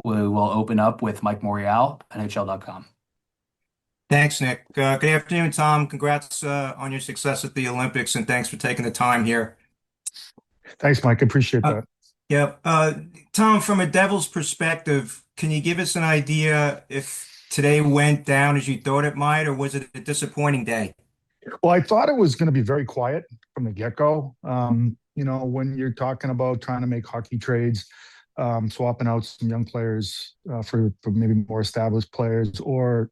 We will open up with Mike Morial, NHL.com. Thanks, Nick. Good afternoon, Tom. Congrats on your success at the Olympics, and thanks for taking the time here. Thanks, Mike. Appreciate Uh, that. yeah, Tom, from a Devils perspective, can you give us an idea if today went down as you thought it might, or was it a disappointing day? Well, I thought it was going to be very quiet from the get-go. When you're talking about trying to make hockey trades, swapping out some young players for maybe more established players or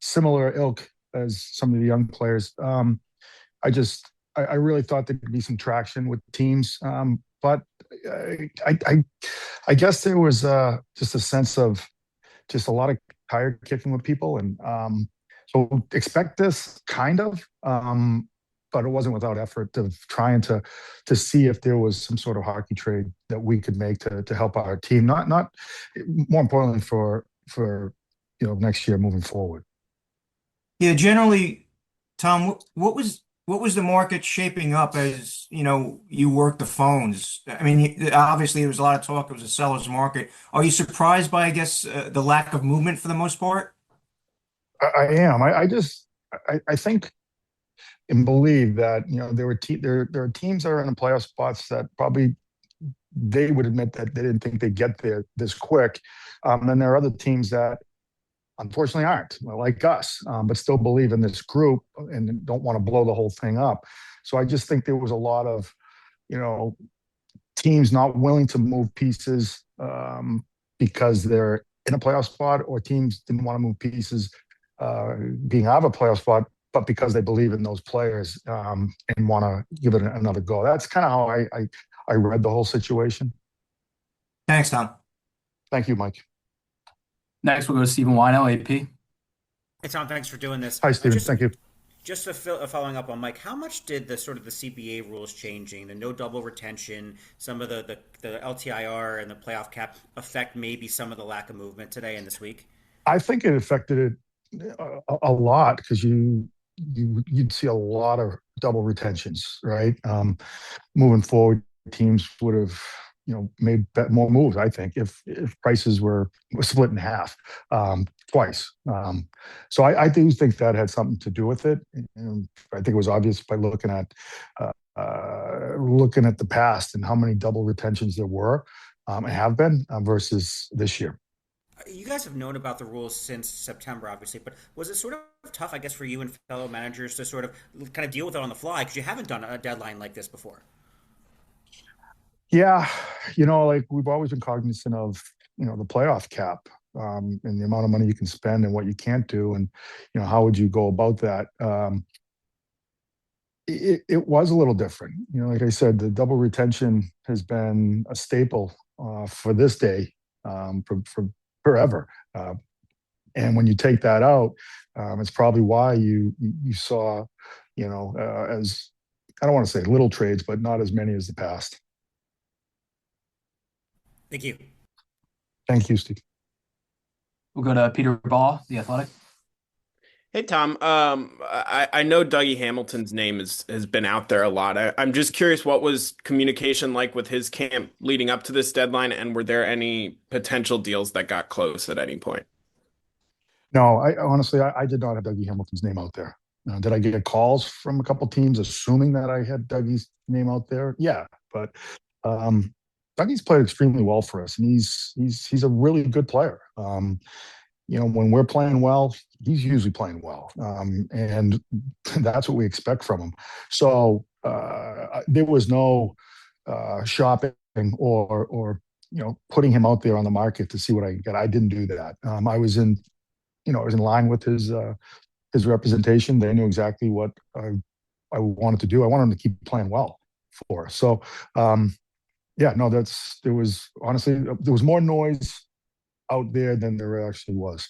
similar ilk as some of the young players. I just, I really thought there could be some traction with teams, but I guess there was just a sense of just a lot of tire kicking with people, and so expect this kind of, but it wasn't without effort of trying to see if there was some sort of hockey trade that we could make to help our team, not more importantly for next year moving forward. Yeah, generally, Tom, what was the market shaping up as, you worked the phones? I mean, obviously there was a lot of talk. It was a seller's market. Are you surprised by, I guess, the lack of movement for the most part? I am. I think and believe that there are teams that are in the playoff spots that probably they would admit that they didn't think they'd get there this quick. And there are other teams that unfortunately aren't like us, but still believe in this group and don't want to blow the whole thing up. So I just think there was a lot of, you know, teams not willing to move pieces because they're in a playoff spot, or teams didn't want to move pieces being out of a playoff spot, but because they believe in those players and want to give it another go. That's kind of how I read the whole situation. Thanks, Tom. Thank you, Mike. Next, we'll go to Stephen Wino, AP. Hey Tom, thanks for doing this. Hi, Steven. Thank you. Following up on Mike, how much did the sort of the CBA rules changing, the no double retention, some of the LTIR and the playoff cap affect maybe some of the lack of movement today and this week? I think it affected it a lot because you'd see a lot of double retentions, right? Moving forward, teams would have made more moves. I think if prices were split in half twice. So I do think that had something to do with it. And I think it was obvious by looking at the past and how many double retentions there were and have been versus this year. You guys have known about the rules since September, obviously, but was it sort of tough, I guess, for you and fellow managers to sort of kind of deal with it on the fly because you haven't done a deadline like this before? Yeah, like we've always been cognizant of, the playoff cap and the amount of money you can spend and what you can't do, and how would you go about that? It was a little different. Like I said, the double retention has been a staple for this day for forever. And when you take that out, it's probably why you saw, as I don't want to say little trades, but not as many as the past. Thank you. Thank you, Steve. We'll go to Peter Ball, The Athletic. Hey Tom, I know Dougie Hamilton's name has been out there a lot. I'm just curious, what was communication like with his camp leading up to this deadline, and were there any potential deals that got close at any point? No, I honestly, I did not have Dougie Hamilton's name out there. Did I get calls from a couple teams assuming that I had Dougie's name out there? Yeah, but Dougie's played extremely well for us, and he's a really good player. When we're playing well, he's usually playing well, and that's what we expect from him. So there was no shopping or putting him out there on the market to see what I get. I didn't do that. I was in line with his representation. They knew exactly what I wanted to do. I wanted him to keep playing well for us. So yeah, no, there was more noise out there than there actually was.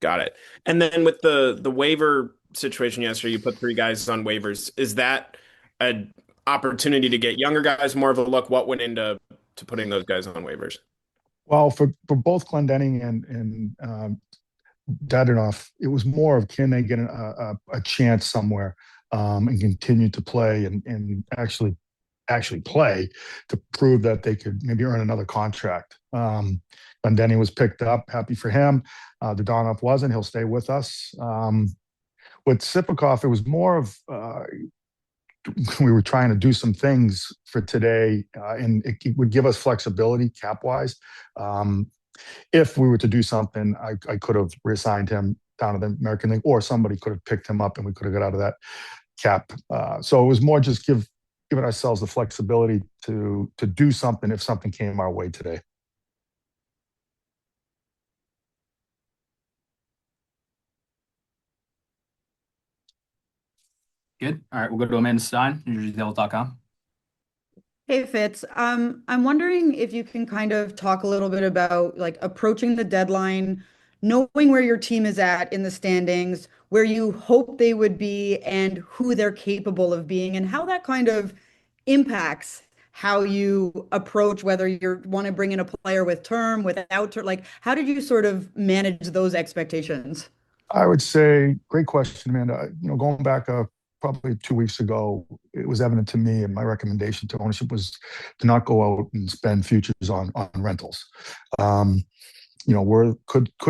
Got it. And then with the waiver situation yesterday, you put three guys on waivers. Is that an opportunity to get younger guys more of a look? What went into putting those guys on waivers? Well, for both Glendening and Dadonov, it was more of can they get a chance somewhere and continue to play and actually actually play to prove that they could maybe earn another contract. And then he was picked up. Happy for him. Dodonov wasn't. He'll stay with us. With Sipikov, it was more of we were trying to do some things for today, and it would give us flexibility cap-wise. If we were to do something, I could have reassigned him down to the American League, or somebody could have picked him up and we could have got out of that cap. So it was more just giving ourselves the flexibility to do something if something came our way today. Good. All right, we'll go to Amanda Stein, NewJerseyDevils.com. Hey Fitz, I'm wondering if you can kind of talk a little bit about like approaching the deadline, knowing where your team is at in the standings, where you hope they would be, and who they're capable of being, and how that kind of impacts how you approach whether you want to bring in a player with term, without term. Like, how did you sort of manage those expectations? I would say, great question, Amanda. Going back probably 2 weeks ago, it was evident to me, and my recommendation to ownership was to not go out and spend futures on rentals. Could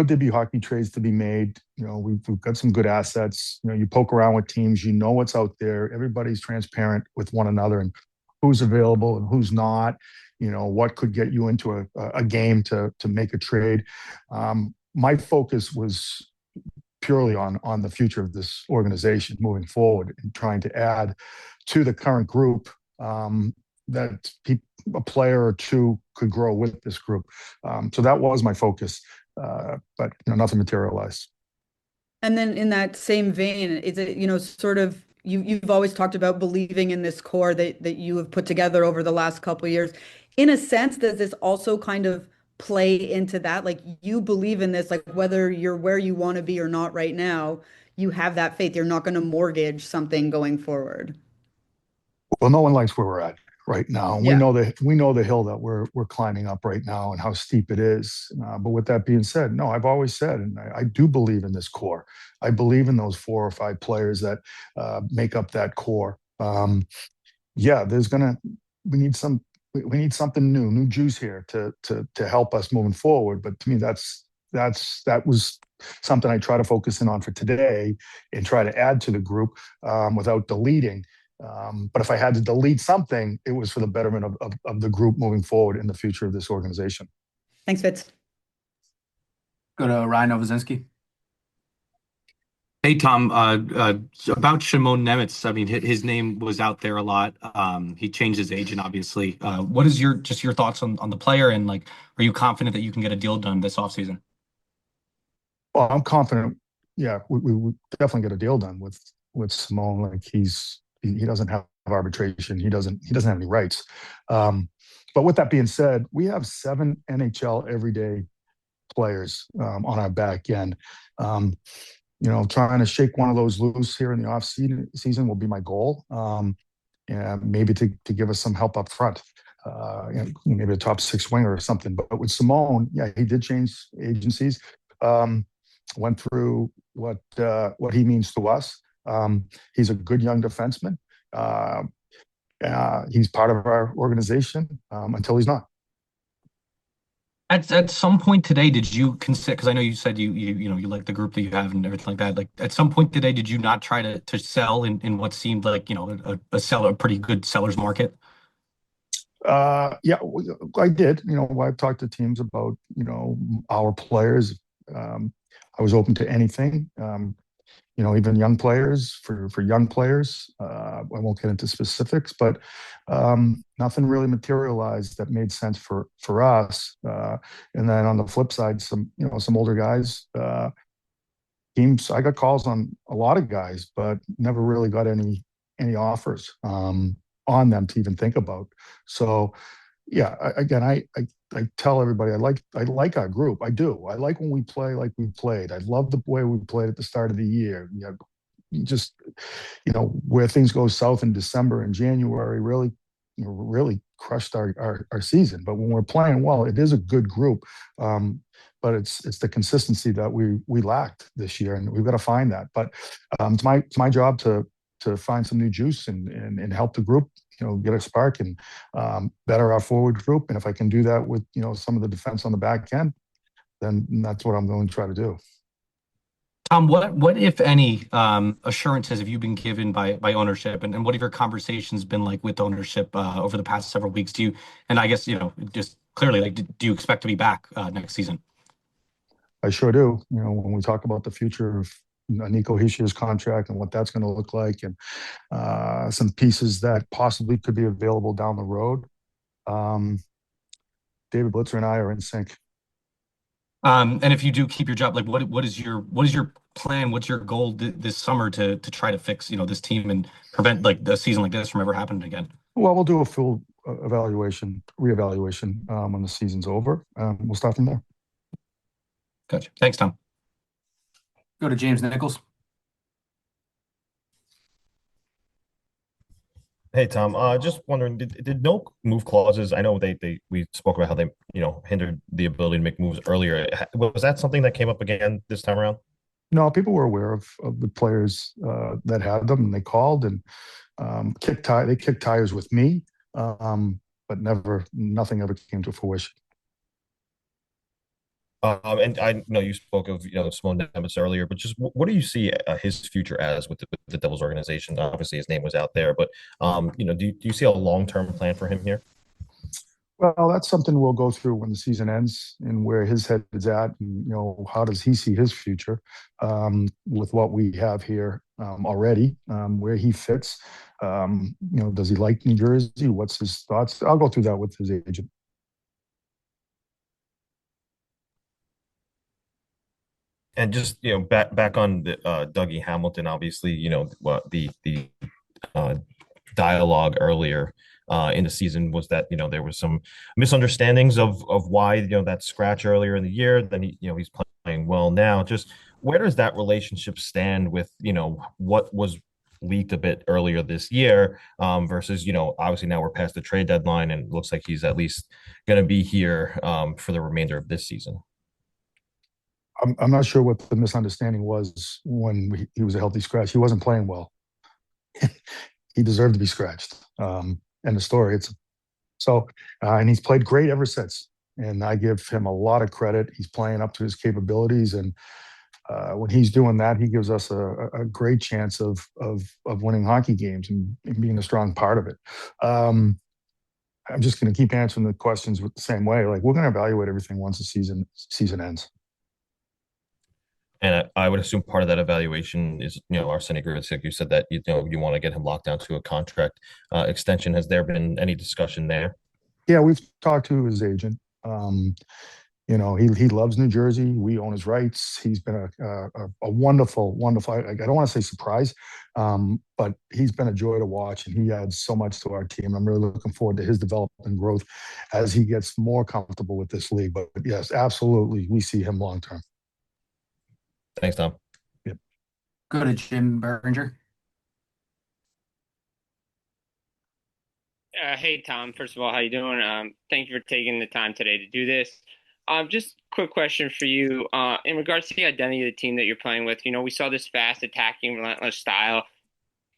there be hockey trades to be made? We've got some good assets. You poke around with teams, what's out there. Everybody's transparent with one another and who's available and who's not. What could get you into a game to make a trade. My focus was purely on the future of this organization moving forward and trying to add to the current group that a player or two could grow with this group. So that was my focus, but nothing materialized. And then in that same vein, is it, sort of you've always talked about believing in this core that you have put together over the last couple of years. In a sense, does this also kind of play into that? Like, you believe in this, like whether you're where you want to be or not right now, you have that faith. You're not going to mortgage something going forward. Well, no one likes where we're at right now. And Yeah. we know the hill that we're climbing up right now and how steep it is. But with that being said, no, I've always said, and I do believe in this core. I believe in those 4 or 5 players that make up that core. We need something new juice here to help us moving forward. But to me, that was something I try to focus in on for today and try to add to the group without deleting. But if I had to delete something, it was for the betterment of the group moving forward in the future of this organization. Thanks, Fitz. Go to Ryan Novozinski. Hey, Tom, about Simon Nemec. I mean, his name was out there a lot. He changed his agent, obviously. What is your thoughts on the player, and like, are you confident that you can get a deal done this offseason? Well, I'm confident. Yeah, we would definitely get a deal done with Simon. Like, he doesn't have arbitration. He doesn't have any rights. But with that being said, we have 7 NHL everyday players on our back end. Trying to shake one of those loose here in the off season will be my goal. And maybe to give us some help up front, maybe a top 6 winger or something. But with Simone, yeah, he did change agencies. Went through what he means to us. He's a good young defenseman. He's part of our organization until he's not. At some point today, did you consider? Because I know you said you like the group that you have and everything like that. Like, at some point today, did you not try to sell in what seemed like a pretty good seller's market? Yeah, I did. I've talked to teams about our players. I was open to anything. Even young players for young players. I won't get into specifics, but nothing really materialized that made sense for us. And then on the flip side, some older guys. Teams. I got calls on a lot of guys, but never really got any offers on them to even think about. So, yeah. I tell everybody I like our group. I do. I like when we play like we played. I love the way we played at the start of the year. Where things go south in December and January really crushed our season. But when we're playing well, it is a good group. But it's the consistency that we lacked this year, and we've got to find that. But it's my job to find some new juice and help the group get a spark and better our forward group. And if I can do that with some of the defense on the back end, then that's what I'm going to try to do. Tom, what if any assurances have you been given by ownership, and what have your conversations been like with ownership over the past several weeks? And I guess just clearly, like, do you expect to be back next season? I sure do. When we talk about the future of Nico Hischier's contract and what that's going to look like, and some pieces that possibly could be available down the road, David Blitzer and I are in sync. And if you do keep your job, like what is your plan? What's your goal this summer to try to fix this team and prevent like a season like this from ever happening again? Well, we'll do a full reevaluation when the season's over. We'll start from there. Gotcha. Thanks, Tom. Go to James Nichols. Hey Tom, just wondering, did no move clauses? I know we spoke about how they hindered the ability to make moves earlier. Was that something that came up again this time around? No, people were aware of the players that had them, and they called and they kicked tires with me, but nothing ever came to fruition. And I know you spoke of Simon Nemec earlier, but just what do you see his future as with the Devils organization? Obviously, his name was out there, but do you see a long-term plan for him here? Well, that's something we'll go through when the season ends and where his head is at, and how does he see his future with what we have here already, where he fits. Does he like New Jersey? What's his thoughts? I'll go through that with his agent. And just back on the Dougie Hamilton, obviously, what the dialogue earlier in the season was that there was some misunderstandings of why that scratch earlier in the year. Then he's playing well now. Just where does that relationship stand with what was leaked a bit earlier this year versus obviously now we're past the trade deadline and it looks like he's at least going to be here for the remainder of this season. I'm not sure what the misunderstanding was when he was a healthy scratch. He wasn't playing well. He deserved to be scratched. End of story. And he's played great ever since. And I give him a lot of credit. He's playing up to his capabilities, and when he's doing that, he gives us a great chance of winning hockey games and being a strong part of it. I'm just going to keep answering the questions with the same way. Like, we're going to evaluate everything once the season ends. And I would assume part of that evaluation is, Arseni Gritsyuk. You said that you want to get him locked down to a contract extension. Has there been any discussion there? Yeah, we've talked to his agent. He loves New Jersey. We own his rights. He's been a wonderful. I don't want to say surprise, but he's been a joy to watch, and he adds so much to our team. I'm really looking forward to his development and growth as he gets more comfortable with this league. But yes, absolutely, we see him long term. Thanks, Tom. Yep. Go to Jim Berringer. Hey, Tom. First of all, how you doing? Thank you for taking the time today to do this. Just quick question for you. In regards to the identity of the team that you're playing with, we saw this fast, attacking, relentless style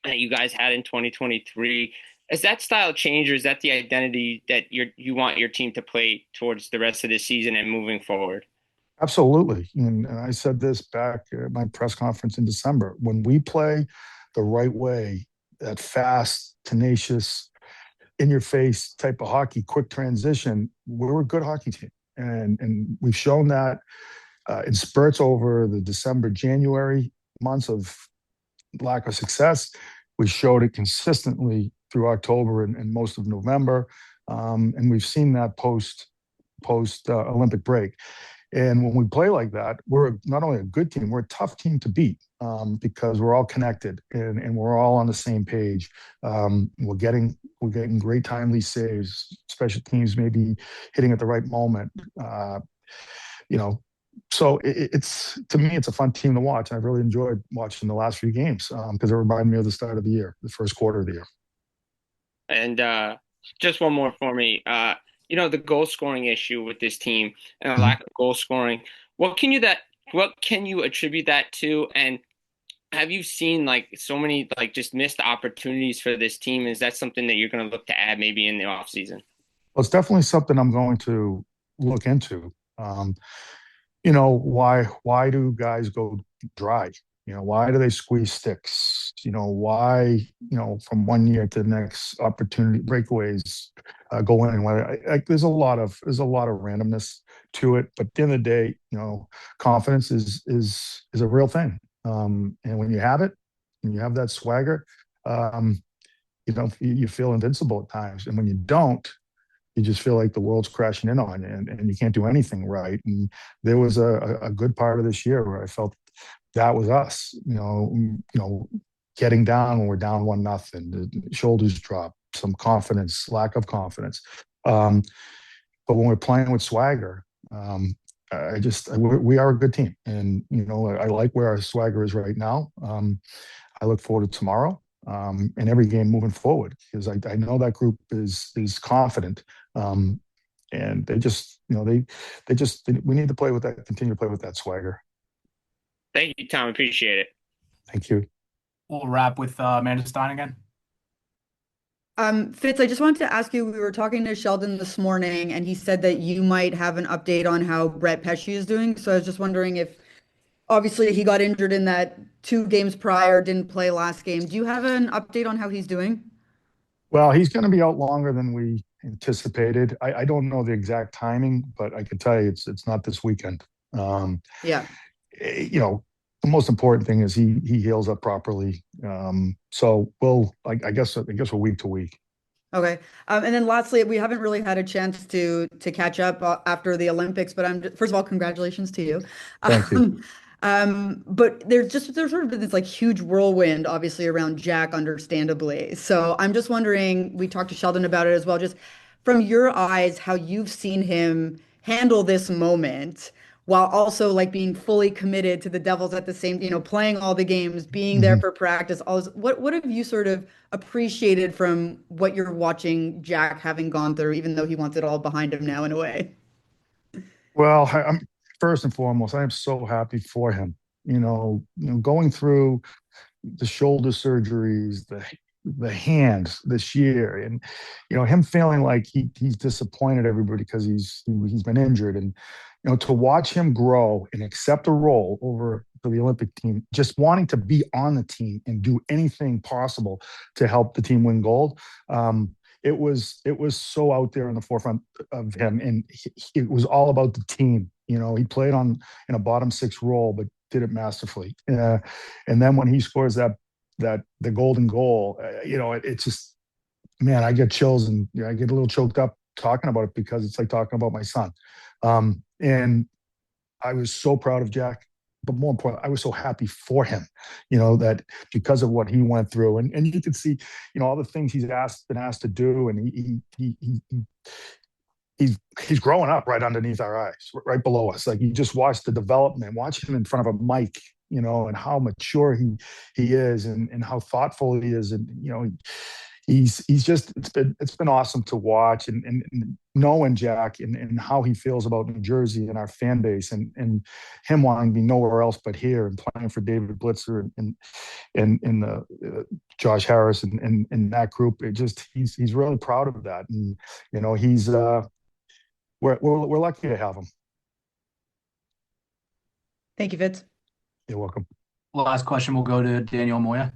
that you guys had in 2023. Has that style changed, or is that the identity that you want your team to play towards the rest of the season and moving forward? Absolutely. And I said this back at my press conference in December. When we play the right way, that fast, tenacious, in-your-face type of hockey, quick transition, we're a good hockey team. And we've shown that in spurts over the December, January months of lack of success. We showed it consistently through October and most of November. And we've seen that post Olympic break. And when we play like that, we're not only a good team, we're a tough team to beat because we're all connected and we're all on the same page. We're getting great timely saves, special teams maybe hitting at the right moment. So it's to me, it's a fun team to watch. I've really enjoyed watching the last few games because it reminded me of the start of the year, the first quarter of the year. And just one more for me. The goal scoring issue with this team and the lack of goal scoring. What can you attribute that to? And have you seen like so many like just missed opportunities for this team? Is that something that you're going to look to add maybe in the offseason? Well, it's definitely something I'm going to look into. Why do guys go dry? Why do they squeeze sticks? Why, from one year to the next, opportunity breakaways go in. There's a lot of randomness to it, but at the end of the day, confidence is a real thing. And when you have it, and you have that swagger, you feel invincible at times. And when you don't, you just feel like the world's crashing in on you, and you can't do anything right. And there was a good part of this year where I felt that was us, getting down when we're down 1-0, the shoulders drop, some confidence, lack of confidence. But when we're playing with swagger, we are a good team. And, I like where our swagger is right now. I look forward to tomorrow. And every game moving forward, because I know that group is confident, and they just we need to continue to play with that swagger. Thank you, Tom. Appreciate it. Thank you. We'll wrap with Amanda Stein again. Fitz, I just wanted to ask you, we were talking to Sheldon this morning, and he said that you might have an update on how Brett Pesce is doing. So I was just wondering if, obviously, he got injured in that 2 games prior, didn't play last game. Do you have an update on how he's doing? Well, he's going to be out longer than we anticipated. I don't know the exact timing, but I can tell you it's not this weekend. Yeah. The most important thing is he heals up properly. So I guess we're week to week. Okay. And then lastly, we haven't really had a chance to catch up after the Olympics, but first of all, congratulations to you. Thank you. But there's sort of been this like huge whirlwind, obviously, around Jack, understandably. So I'm just wondering, we talked to Sheldon about it as well, just from your eyes, how you've seen him handle this moment while also like being fully committed to the Devils at the same, playing all the games, being there for practice, all this. What have you sort of appreciated from what you're watching Jack having gone through, even though he wants it all behind him now in a way? Well, I'm first and foremost, I am so happy for him. Going through the shoulder surgeries, the hands this year, and him feeling like he's disappointed everybody because he's been injured, and to watch him grow and accept a role over for the Olympic team, just wanting to be on the team and do anything possible to help the team win gold. It was so out there in the forefront of him, and it was all about the team. He played in a bottom 6 role, but did it masterfully. And then when he scores the golden goal, it's just, man, I get chills, and I get a little choked up talking about it because it's like talking about my son. And I was so proud of Jack, but more important, I was so happy for him, that because of what he went through, and you can see, all the things he's been asked to do, and he's growing up right underneath our eyes, right below us. Like, you just watch the development, watch him in front of a mic, and how mature he is, and how thoughtful he is, and he's just, it's been awesome to watch, and knowing Jack and how he feels about New Jersey and our fan base, and him wanting to be nowhere else but here, and playing for David Blitzer and the Josh Harris and that group. He's really proud of that, and he's we're lucky to have him. Thank you, Fitz. You're welcome. Last question will go to Daniel Moya.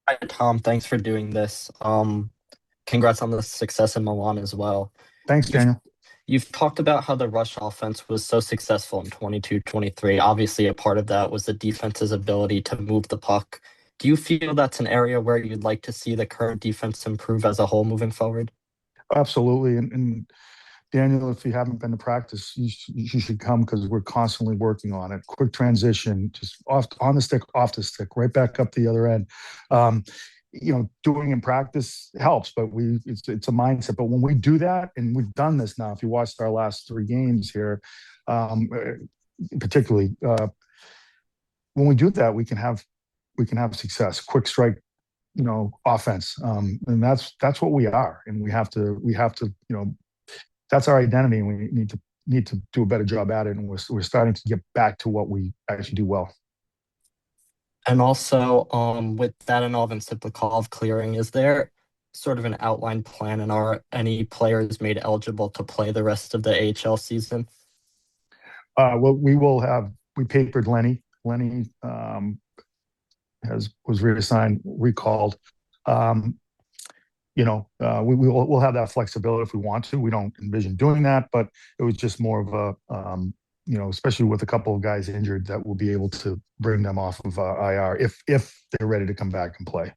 Hi, Tom. Thanks for doing this. Congrats on the success in Milan as well. Thanks, Daniel. You've talked about how the rush offense was so successful in 22-23. Obviously, a part of that was the defense's ability to move the puck. Do you feel that's an area where you'd like to see the current defense improve as a whole moving forward? Absolutely. And Daniel, if you haven't been to practice, you should come, because we're constantly working on it. Quick transition, just on the stick, off the stick, right back up the other end. Doing in practice helps, but it's a mindset. But when we do that, and we've done this now, if you watched our last 3 games here, particularly when we do that, we can have success. Quick strike, offense, and that's what we are, and we have to that's our identity, and we need to do a better job at it, and we're starting to get back to what we actually do well. And also, with Dadonov and Siplikov clearing, is there sort of an outline plan, and are any players made eligible to play the rest of the AHL season? Well, we papered Lenny. Lenny was reassigned, recalled. We'll have that flexibility if we want to. We don't envision doing that, but it was just more of a, especially with a couple of guys injured, that we'll be able to bring them off of IR if they're ready to come back and play.